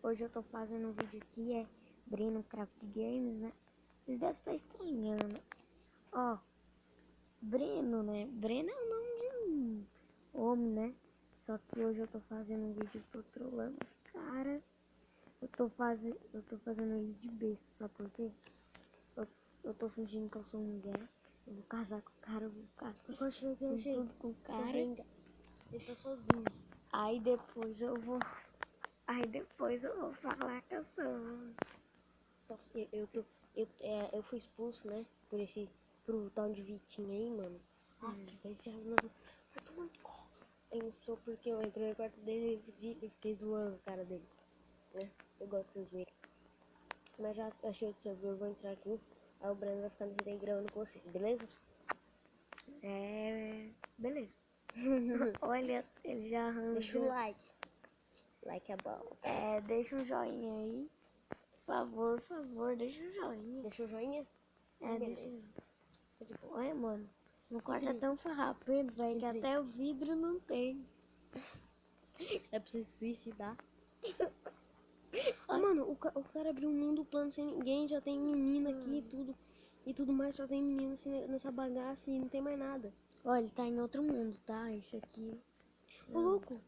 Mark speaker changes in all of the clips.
Speaker 1: Hoje eu tô fazendo um vídeo aqui, é Breno Craft Games, né? Vocês devem estar estranhando. Ó, Breno, né? Breno é o nome de um homem, né? Só que hoje eu tô fazendo um vídeo, tô trolando os cara. Eu tô fazendo isso de besta, sabe por quê? Eu tô fingindo que eu sou mulher. Eu vou casar com o cara, eu vou casar tudo com o cara.
Speaker 2: Ele tá sozinho.
Speaker 1: Aí depois eu vou falar que eu sou.
Speaker 2: Nossa, eu fui expulso, né? Pro tal de Vitinho aí, mano. Que vai enfiar no... Vai tomando cola. Ele me expulsou porque eu entrei no quarto dele e fiquei zoando a cara dele, né? Eu gosto de zoeira. Mas já achei o servidor, vou entrar aqui. Aí o Breno vai ficar nesse daí gravando com vocês, beleza?
Speaker 1: Beleza. Olha, ele já arranjou.
Speaker 2: Deixa o like. Like a ball.
Speaker 1: Deixa um joinha aí. Por favor, deixa um joinha.
Speaker 2: Deixa o joinha?
Speaker 1: Beleza. Olha, mano, não corta tão farrapeiro, velho, que até o vidro não tem.
Speaker 2: É pra você se suicidar. Mano, o cara abriu um mundo plano sem ninguém, já tem menina aqui e tudo mais, só tem menina assim, nessa bagaça e não tem mais nada.
Speaker 1: Olha, ele tá em outro mundo, tá? Isso aqui.
Speaker 2: Ô, louco!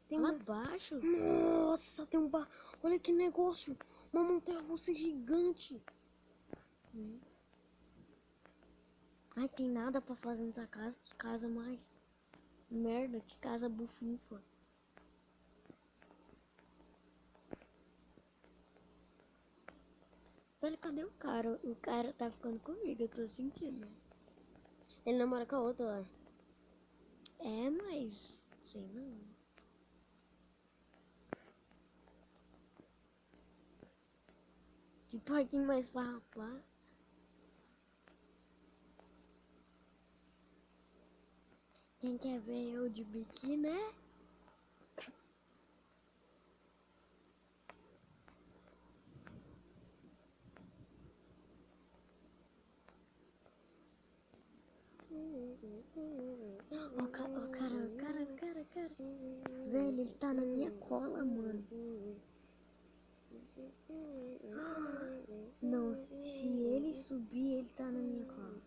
Speaker 1: Tem lá abaixo?
Speaker 2: Nossa, tem um bar. Olha que negócio! Uma montanha-russa gigante!
Speaker 1: Ai, tem nada pra fazer nessa casa. Que casa mais merda, que casa bufunfa. Velho, cadê o cara? O cara tá ficando comigo, eu tô sentindo.
Speaker 2: Ele namora com a outra lá.
Speaker 1: Mas sei não. Que porquinho mais farrapado. Quem quer ver eu de biquíni, né? Ó, cara. Velho, ele tá na minha cola, mano. Não, se ele subir, ele tá na minha cola.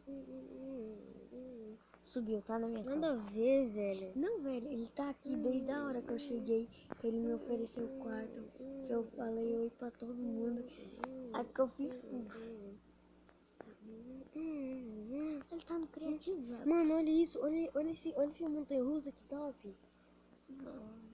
Speaker 1: Subiu, tá na minha cola.
Speaker 2: Nada a ver, velho.
Speaker 1: Não, velho, ele tá aqui desde a hora que eu cheguei, que ele me ofereceu o quarto, que eu falei oi pra todo mundo. Aí que eu fiz tudo. Ele tá no criativo, velho.
Speaker 2: Mano, olha isso, olha esse montanha-russa, que top.
Speaker 1: Nossa.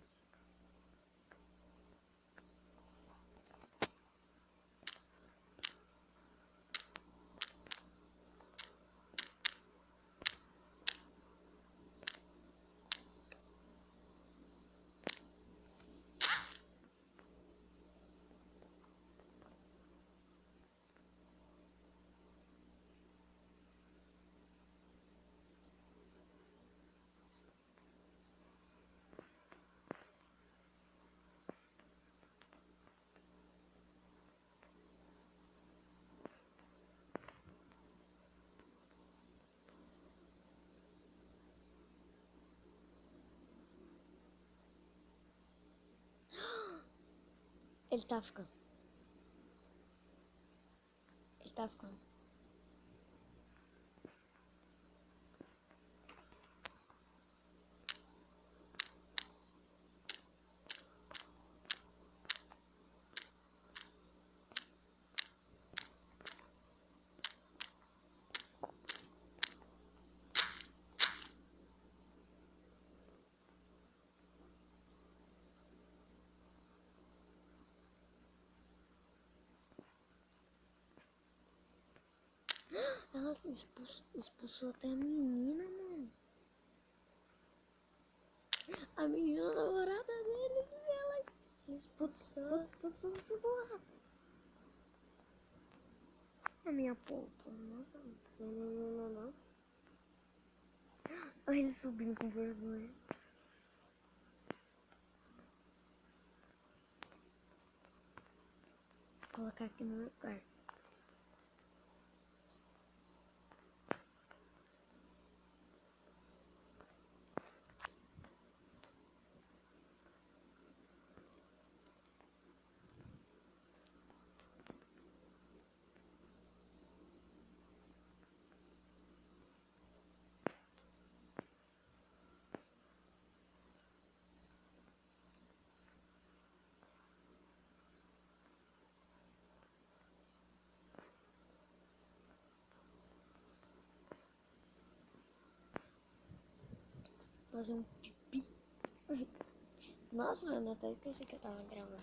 Speaker 1: Ele tá ficando. Ela expulsou até a menina, mano. A menina namorada dele, ela expulsou. A minha polpa, nossa.
Speaker 2: Não.
Speaker 1: Olha ele subindo com vergonha. Vou colocar aqui no meu quarto. fazer um pipi. Nossa, mano, eu até esqueci que eu tava gravando.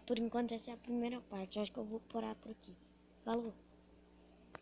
Speaker 1: Por enquanto essa é a primeira parte. Acho que eu vou parar por aqui. Falou!